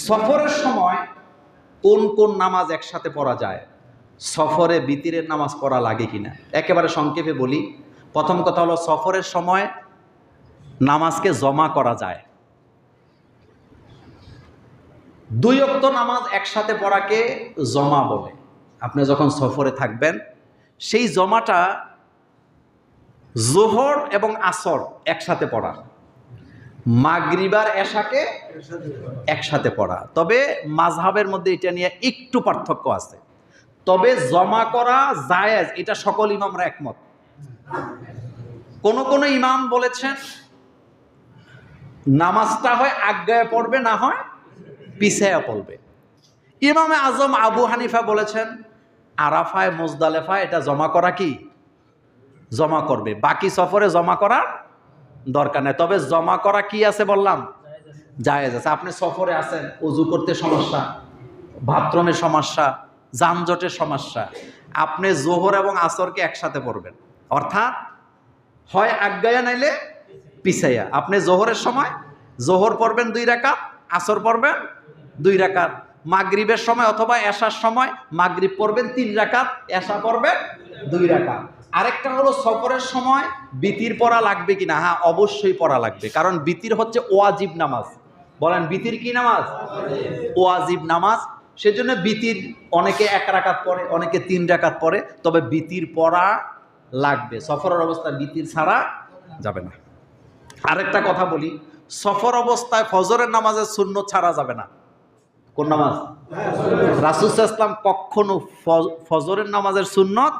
সফরের সময় কোন কোন নামাজ একসাথে পড়া যায়, সফরে বিতিরের নামাজ পড়া লাগে কিনা, একেবারে সংক্ষেপে বলি। প্রথম কথা হলো, সফরের সময় নামাজকে জমা করা যায়। 2 ওয়াক্ত নামাজ একসাথে পড়াকে জমা বলে। আপনি যখন সফরে থাকবেন, সেই জমাটা জোহর এবং আসর একসাথে পড়া, মাগরিব আর এশাকে একসাথে পড়া। তবে মাযহাবের মধ্যে এটা নিয়ে একটু পার্থক্য আছে। তবে জমা করা জায়েজ, এটা সকল ইমামরা একমত। কোন কোন ইমাম বলেছেন নামাজটা হয় আগায় পড়বে, না হয় পিছায়া পড়বে। ইমামে আজম আবু হানিফা বলেছেন আরাফায় মুজদালেফায় এটা জমা করা কি জমা করবে, বাকি সফরে জমা করার দরকার নেই। তবে জমা করা কি আছে বললাম, জায়েজ আছে। আপনি সফরে আছেন, ওযু করতে সমস্যা, বাথরুমের সমস্যা, যানজটের সমস্যা, আপনি জোহর এবং আসরকে একসাথে পড়বেন, অর্থাৎ হয় আগায়া নাইলে পিছাইয়া। আপনি জোহরের সময় জোহর পড়বেন 2 রাকাত, আসর পড়বেন 2 রাকাত। মাগরিবের সময় অথবা এশার সময় মাগরিব পড়বেন 3 রাকাত, এশা পড়বেন 2 রাকাত। আরেকটা হলো সফরের সময় বিতির পড়া লাগবে কিনা। হ্যাঁ, অবশ্যই পড়া লাগবে, কারণ বিতির হচ্ছে ওয়াজিব নামাজ। বলেন, বিতির কি নামাজ? ওয়াজিব নামাজ। সেজন্য বিতির অনেকে 1 রাকাত পড়ে, অনেকে 3 রাকাত পড়ে, তবে বিতির পড়া লাগবে। সফরের অবস্থায় বিতির ছাড়া যাবে না। আরেকটা কথা বলি, সফর অবস্থায় ফজরের নামাজের সুন্নত ছাড়া যাবে না। কোন নামাজ? রাসূল সাল্লাল্লাহু আলাইহি ওয়াসাল্লাম কখনো ফজরের নামাজের সুন্নত